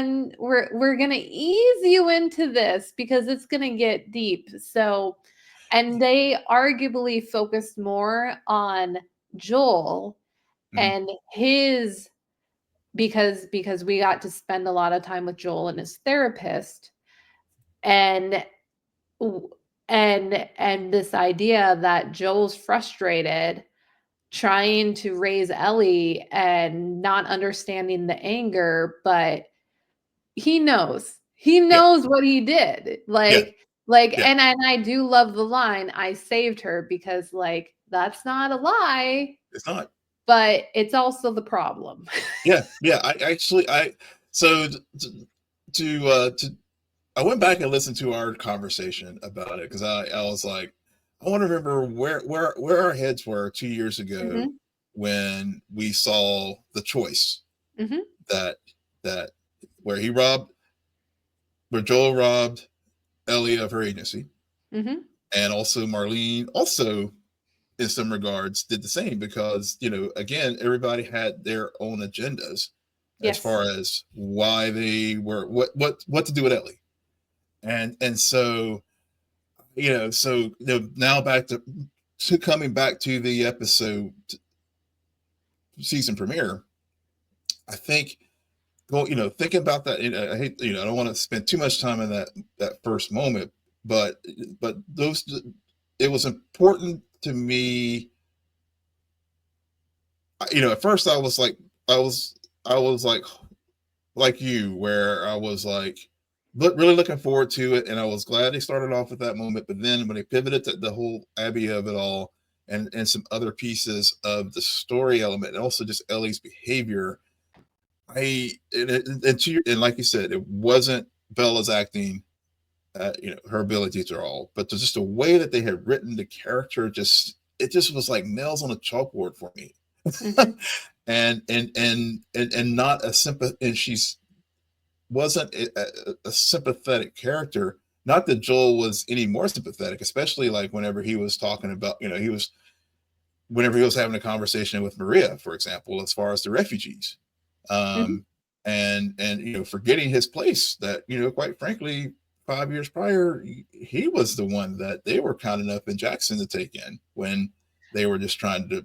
S1: ease you into this because it's gonna get deep. So, and they arguably focused more on Joel
S2: hmm
S1: and his, because we got to spend a lot of time with Joel and his therapist, and and this idea that Joel's frustrated trying to raise Ellie and not understanding the anger, but he knows. He
S2: yeah,
S1: knows what he did.
S2: yeah, yeah,
S1: And I do love the line, I saved her, because like that's not a lie,
S2: it's not,
S1: but it's also the problem.
S2: yeah, yeah. I actually, so to I went back and listened to our conversation about it, because I was like, I want to remember where our heads were 2 years ago
S1: Mhm.
S2: when we saw the choice
S1: Mhm.
S2: that that where he robbed where Joel robbed Ellie of her agency,
S1: Mhm.
S2: and also Marlene also in some regards did the same, because again, everybody had their own agendas as
S1: Yes.
S2: far as why they were, what to do with Ellie. And so now back to coming back to the episode season premiere. I think, well, thinking about that, I hate, I don't want to spend too much time in that first moment, but those, it was important to me. At first I was like, I was I was like you, where I was like, really looking forward to it, and I was glad they started off with that moment. But then when they pivoted to the whole Abby of it all, and some other pieces of the story element, and also just Ellie's behavior, and like you said, it wasn't Bella's acting, her abilities are all, but there's just a way that they had written the character. It just was like nails on a chalkboard for me.
S1: Mhm.
S2: and not a sympath, and she's wasn't a sympathetic character. Not that Joel was any more sympathetic, especially like whenever he was talking about, he was whenever he was having a conversation with Maria, for example, as far as the refugees,
S1: Mhm.
S2: um, and forgetting his place. That quite frankly, 5 years prior, he was the one that they were kind enough in Jackson to take in when they were just trying to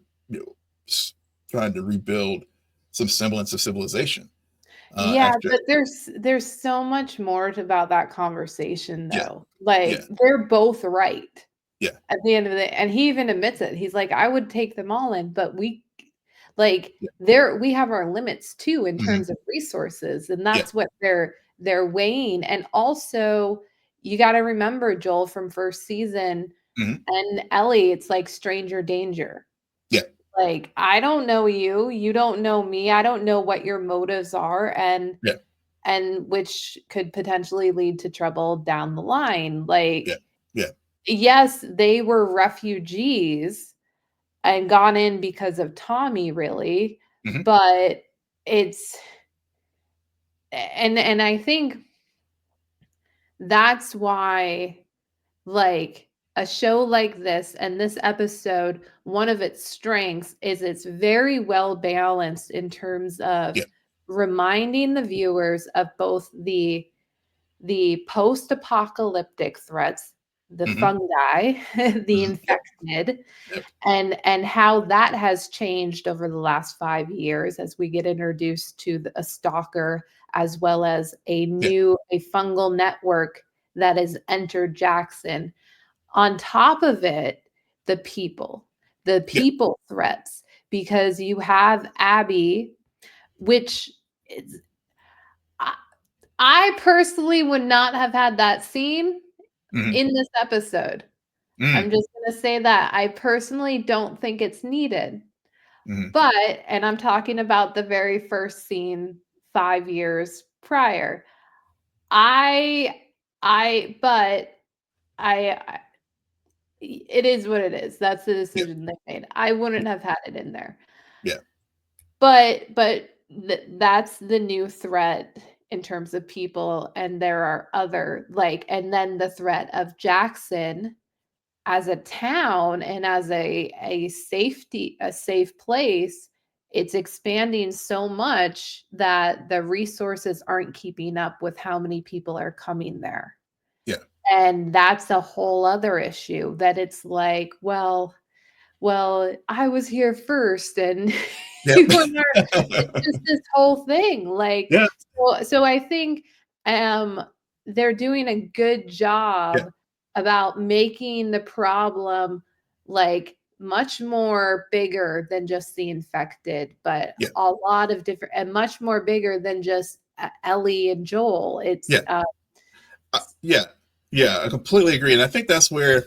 S2: trying to rebuild some semblance of civilization.
S1: Yeah,
S2: After
S1: but there's so much more about that conversation
S2: Yeah,
S1: though.
S2: yeah,
S1: Like, they're both right
S2: yeah,
S1: at the end of the day, and he even admits it. He's like, "I would take them all in, but like,
S2: yeah,
S1: we have our limits too in
S2: hmm,
S1: terms of resources," and
S2: yeah,
S1: that's what they're weighing, and also, you gotta remember Joel from 1st season
S2: hmm,
S1: and Ellie, it's like stranger danger.
S2: yeah,
S1: Like, I don't know you, you don't know me, I don't know what your motives are,
S2: yeah,
S1: and which could potentially lead to trouble down the line.
S2: yeah,
S1: Like,
S2: yeah,
S1: yes, they were refugees and gone in because of Tommy, really,
S2: hmm,
S1: but it's and I think that's why, like, a show like this and this episode, one of its strengths is it's very well balanced in terms of
S2: yeah,
S1: reminding the viewers of both the post-apocalyptic threats, the
S2: hmm,
S1: fungi, the
S2: hmm, yep,
S1: infected,
S2: yep,
S1: and how that has changed over the last 5 years as we get introduced to a stalker, as well as
S2: yeah,
S1: a fungal network that has entered Jackson. On top of it, the
S2: yeah,
S1: people threats, because you have Abby, which is I I personally would not have had that scene
S2: hmm,
S1: in this episode. I'm
S2: hmm,
S1: just gonna say that. I personally don't think it's needed.
S2: hmm,
S1: But and I'm talking about the very first scene 5 years prior. I but I it is what it is. That's the
S2: yeah,
S1: decision they made. I wouldn't have had it in there.
S2: yeah,
S1: But that's the new threat in terms of people, and there are other, like, and then the threat of Jackson as a town and as a safe place. It's expanding so much that the resources aren't keeping up with how many people are coming there.
S2: yeah,
S1: And that's a whole other issue, that it's like, well, I was here first and
S2: yep,
S1: you were, it's just this whole thing, like,
S2: yeah,
S1: so I think, um, they're doing a good
S2: yeah,
S1: job about making the problem, like, much more bigger than just the infected, but
S2: yeah,
S1: a lot of different, and much more bigger than just, Ellie and Joel.
S2: yeah. Yeah, yeah, I completely agree, and I think that's where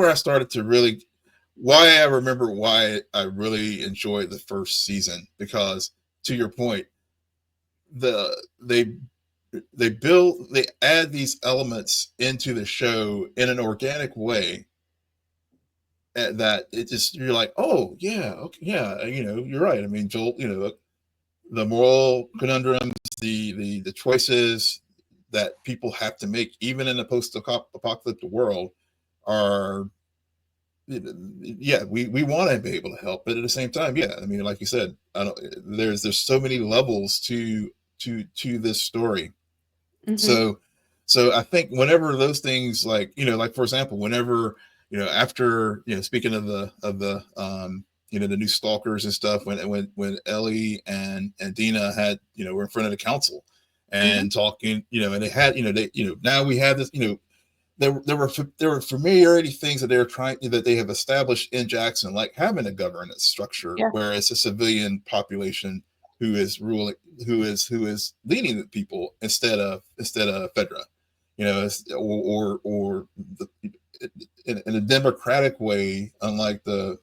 S2: I started to really why I remember why I really enjoyed the first season, because to your point, the they add these elements into the show in an organic way, that it just you're like, oh yeah, okay, yeah, you're right. I mean, Joel, the moral conundrums, the choices that people have to make, even in a post-apocalyptic world, are yeah, we want to be able to help, but at the same time, yeah, I mean, like you said, I don't. There's so many levels to this story.
S1: Mhm,
S2: So I think whenever those things, like like for example, whenever after speaking of the new stalkers and stuff, when Ellie and Dina had were in front of the council
S1: mhm,
S2: and talking, and they had now we have this, there were familiarity things that they have established in Jackson, like having a governance structure
S1: yeah,
S2: where it's a civilian population who is ruling, who is leading the people instead of Fedra, or in a democratic way, unlike the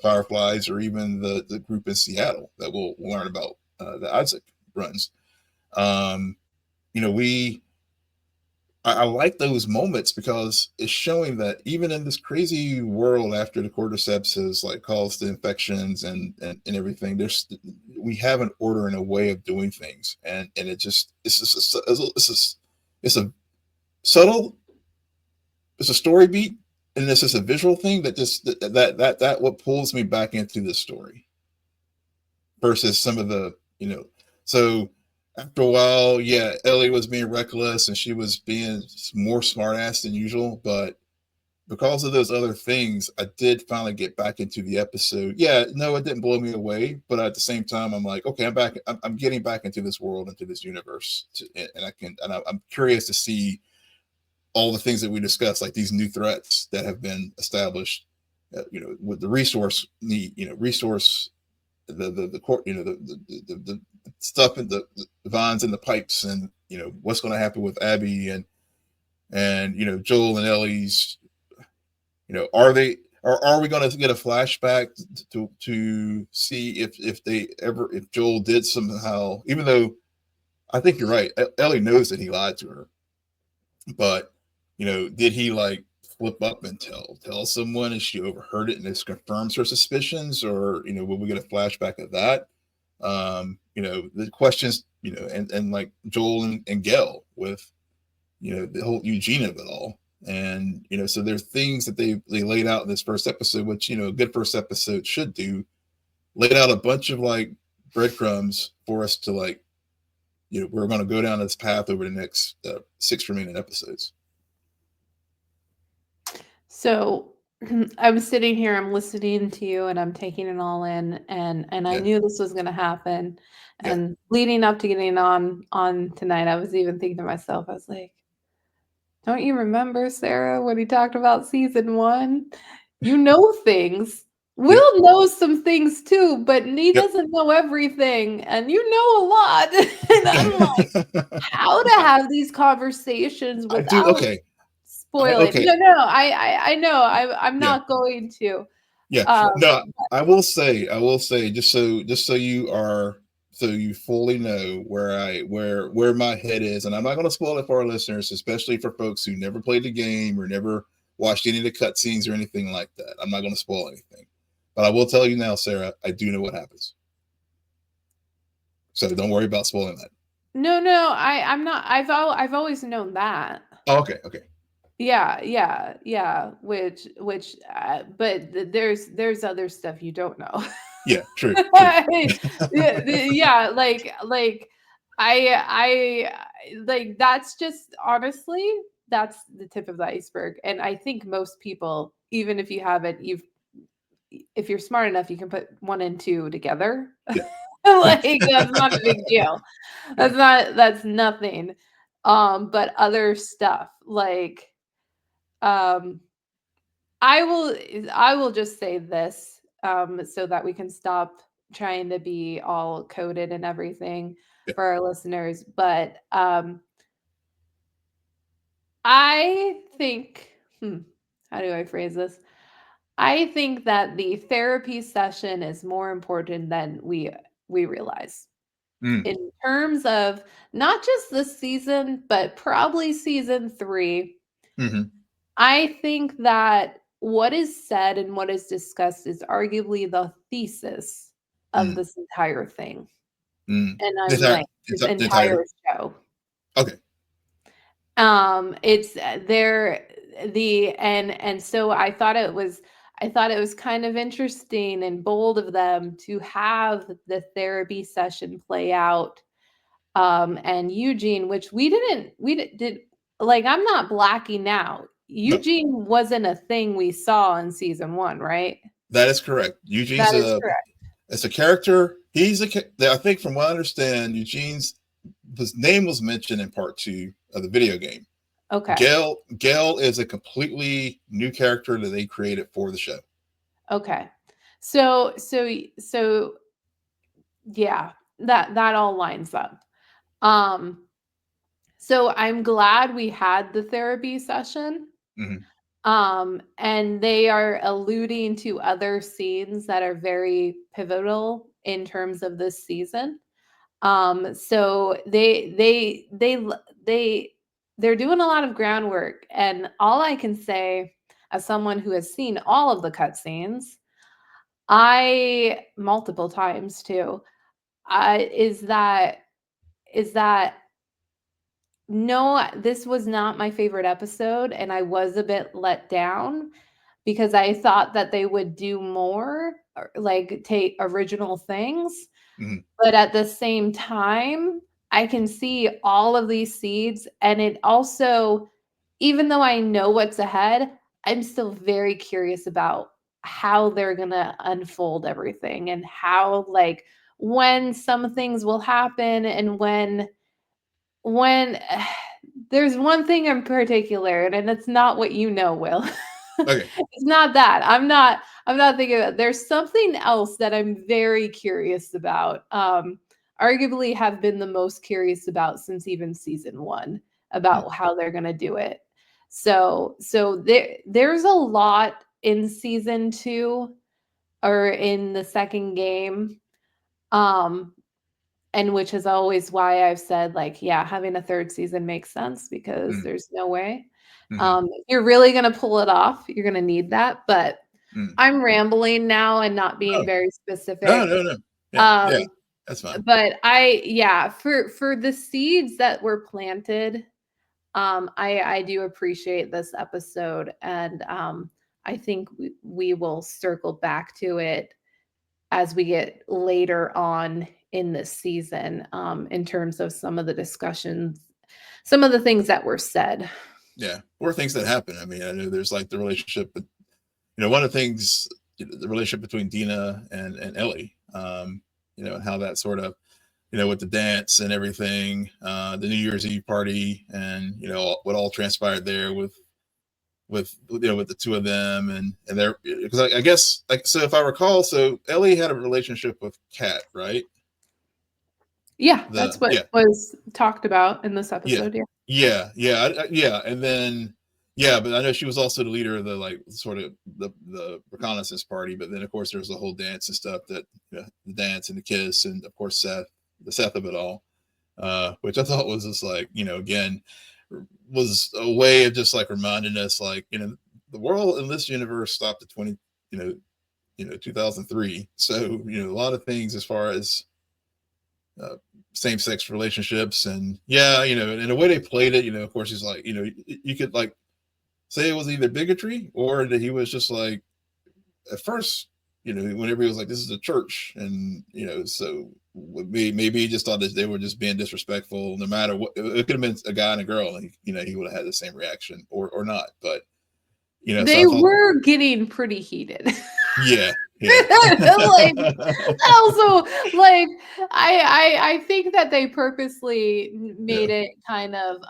S2: Fireflies, or even the group in Seattle that we'll learn about, that Isaac runs. Um, we I like those moments because it's showing that even in this crazy world after the cordyceps has like caused the infections and everything, we have an order and a way of doing things, and it's just it's a subtle, it's a story beat, and this is a visual thing that just that what pulls me back into the story versus some of the so after a while, yeah, Ellie was being reckless and she was being more smartass than usual, but because of those other things, I did finally get back into the episode. Yeah, no, it didn't blow me away, but at the same time, I'm like, okay, I'm back. I'm getting back into this world, into this universe, and I'm curious to see all the things that we discussed, like these new threats that have been established. With the resource need, resource the court, the stuff in the vines and the pipes, and what's going to happen with Abby and Joel and Ellie's. Are they? Or are we going to get a flashback to see if Joel did somehow, even though I think you're right, Ellie knows that he lied to her, but did he like flip up and tell someone, and she overheard it and this confirms her suspicions, or will we get a flashback of that? The questions, and like Joel and Gail with the whole Eugene of it all. And so there's things that they laid out in this first episode, which a good first episode should do, laid out a bunch of like breadcrumbs for us to like we're going to go down this path over the next 6 remaining episodes.
S1: So I'm sitting here, I'm listening to you, and I'm taking it all in, and I knew this was going to happen.
S2: Yeah.
S1: And leading up to getting on tonight, I was even thinking to myself, I was like, don't you remember, Sarah, when he talked about season 1? You know things.
S2: Yep.
S1: Will knows some things too, but he
S2: Yep.
S1: doesn't know everything, and you know a lot. And I'm like, how to have these conversations
S2: I do.
S1: without
S2: Okay.
S1: spoiling.
S2: Okay.
S1: No, I know. I'm
S2: Yeah.
S1: not going to.
S2: Yeah. No, I will say, just so you fully know where my head is, and I'm not going to spoil it for our listeners, especially for folks who never played the game or never watched any of the cutscenes or anything like that. I'm not going to spoil anything, but I will tell you now, Sarah, I do know what happens. So don't worry about spoiling that.
S1: No, I'm not. I've always known that.
S2: Oh, okay.
S1: Yeah. Which, but there's other stuff you don't know.
S2: Yeah, true.
S1: Yeah, like I like that's just honestly that's the tip of the iceberg, and I think most people, even if you haven't, if you're smart enough, you can put 1 and 2 together.
S2: Yeah.
S1: Like that's not a big deal. That's nothing. But other stuff like um I will just say this so that we can stop trying to be all coded and everything
S2: Yeah.
S1: for our listeners, but I think how do I phrase this? I think that the therapy session is more important than we realize.
S2: Mm.
S1: In terms of not just this season, but probably season 3.
S2: Mm-hmm.
S1: I think that what is said and what is discussed is arguably the thesis of
S2: Mm.
S1: this entire thing.
S2: Mm.
S1: And I
S2: The
S1: mean this
S2: entire.
S1: entire show.
S2: Okay.
S1: It's there and so I thought it was kind of interesting and bold of them to have the therapy session play out. And Eugene, which did like, I'm not blacking out.
S2: No,
S1: Eugene wasn't a thing we saw in season 1, right?
S2: that is correct. Eugene's
S1: That is correct.
S2: as a character. I think from what I understand, his name was mentioned in part 2 of the video game.
S1: Okay.
S2: Gail is a completely new character that they created for the show.
S1: Okay. So yeah, that all lines up. So I'm glad we had the therapy session.
S2: Mm-hmm.
S1: And they are alluding to other scenes that are very pivotal in terms of this season. So they they're doing a lot of groundwork, and all I can say, as someone who has seen all of the cutscenes, I multiple times too, is that no, this was not my favorite episode, and I was a bit let down because I thought that they would do more, or, like, take original things,
S2: Mhm.
S1: but at the same time, I can see all of these seeds, and it also, even though I know what's ahead, I'm still very curious about how they're gonna unfold everything, and how, like, when some things will happen, and when there's one thing in particular, and it's not what you know, Will.
S2: Okay.
S1: It's not that. I'm not thinking about, there's something else that I'm very curious about. Arguably have been the most curious about since even season 1,
S2: Mm,
S1: about how they're gonna do it. So there's a lot in season 2, or in the second game. Um, and which is always why I've said, like, yeah, having a 3rd season makes sense, because
S2: mm,
S1: there's no way.
S2: mhm,
S1: If you're really gonna pull it off, you're gonna need that, but
S2: mm.
S1: I'm rambling now and not
S2: No,
S1: being very
S2: no,
S1: specific.
S2: no, no. Yeah,
S1: Um,
S2: yeah, that's fine.
S1: but yeah, for the seeds that were planted, I do appreciate this episode, and, I think we will circle back to it as we get later on in this season, in terms of some of the discussions, some of the things that were said.
S2: Yeah, or things that happen. I mean, I know there's like the relationship, but one of the things, the relationship between Dina and Ellie, and how that sort of, with the dance and everything, the New Year's Eve party, and what all transpired there with the two of them, and they're, because I guess, like, so if I recall, so Ellie had a relationship with Kat, right?
S1: Yeah,
S2: The
S1: that's what
S2: Yeah,
S1: was talked about in this
S2: yeah,
S1: episode, yeah.
S2: yeah, and then yeah, but I know she was also the leader of the, like, sort of the reconnaissance party. But then of course there's the whole dance and stuff, that the dance and the kiss, and of course the Seth of it all, which I thought was just like, again, was a way of just like reminding us, like, the world in this universe stopped at you know 2003. So a lot of things as far as uh, same-sex relationships. And yeah, and the way they played it, of course, he's like, you could like say it was either bigotry, or that he was just like, at first, whenever he was like, this is a church, and so maybe he just thought that they were just being disrespectful, no matter what. It could have been a guy and a girl, and he would have had the same reaction, or not. But so
S1: They
S2: I thought,
S1: were getting pretty heated.
S2: yeah, yeah.
S1: Like, also, like, I think that they purposely
S2: Yeah,
S1: made it kind of,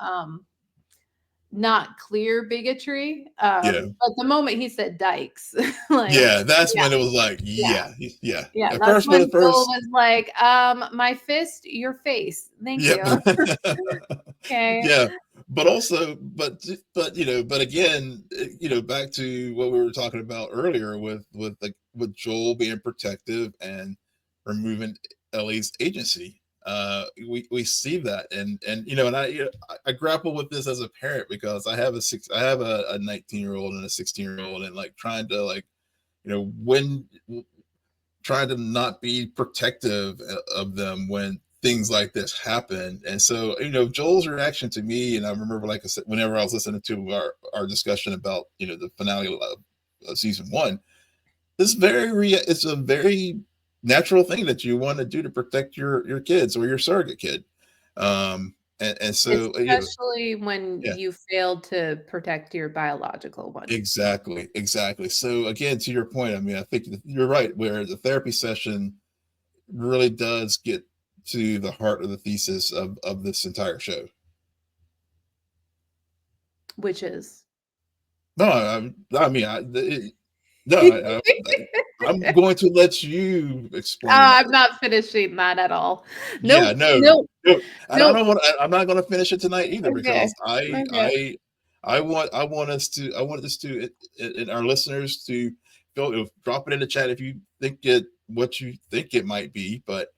S1: not clear bigotry,
S2: yeah,
S1: but the moment he said dykes, like,
S2: yeah. That's
S1: yeah,
S2: when it was like,
S1: yeah.
S2: yeah, yeah.
S1: Yeah,
S2: At
S1: that's
S2: first,
S1: when
S2: when at
S1: Joel
S2: first,
S1: was like, "My fist, your face. Thank
S2: yep.
S1: you." Okay.
S2: Yeah, but also, but again, back to what we were talking about earlier, with Joel being protective and removing Ellie's agency. We see that, and I grapple with this as a parent, because I have a 19-year-old and a 16-year-old, and like trying to, like, when trying to not be protective of them when things like this happen. And so, Joel's reaction to me, and I remember, like I said, whenever I was listening to our discussion about, the finale of season 1, it's a very natural thing that you want to do to protect your kids, or your surrogate kid. And so,
S1: Especially when
S2: yeah,
S1: you failed to protect your biological one.
S2: exactly, exactly. So again, to your point, I mean, I think you're right, where the therapy session really does get to the heart of the thesis of this entire show.
S1: Which is?
S2: No, I mean, no, I'm going to let you explain that.
S1: I'm not finishing that at all.
S2: Yeah,
S1: Nope,
S2: no,
S1: nope,
S2: no, and I
S1: nope.
S2: don't want. I'm not going to finish it tonight either,
S1: Okay,
S2: because I
S1: okay.
S2: I I want us to, and our listeners to drop it in the chat if you think it what you think it might be. But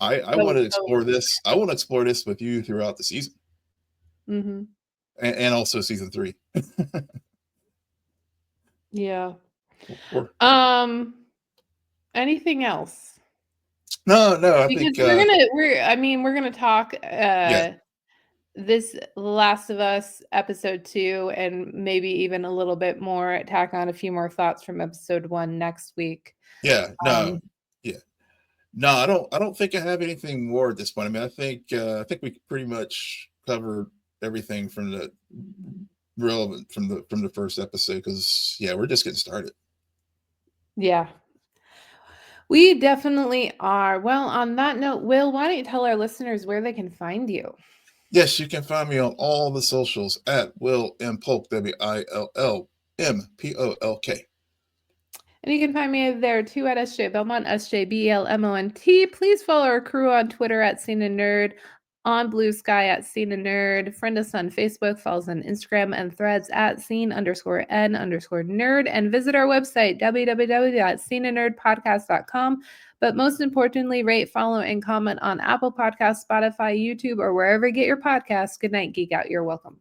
S2: I want
S1: Don't
S2: to
S1: don't.
S2: explore this. I want to explore this with you throughout the season.
S1: Mhm.
S2: and also season 3.
S1: Yeah.
S2: Or,
S1: Anything else?
S2: no, I
S1: Because
S2: think
S1: we're gonna talk
S2: yeah,
S1: this Last of Us episode 2 and maybe even a little bit more, tack on a few more thoughts from episode 1 next week.
S2: yeah, no,
S1: Um,
S2: yeah. No, I don't think I have anything more at this point. I mean, I think we pretty much covered everything from the relevant from the first episode, because yeah, we're just getting started.
S1: yeah. We definitely are. Well, on that note, Will, why don't you tell our listeners where they can find you?
S2: Yes, you can find me on all the socials at Will M Polk, WILLMPOLK.
S1: And you can find me there too at SJ Belmont, SJBLMONT. Please follow our crew on Twitter at Scene and Nerd, on Blue Sky at Scene and Nerd. Friend us on Facebook, follow us on Instagram and Threads at Scene_N_Nerd, and visit our website, www.sceneandnerdpodcast.com. But most importantly, rate, follow, and comment on Apple Podcasts, Spotify, YouTube, or wherever you get your podcasts. Good night, Geek Out. You're welcome.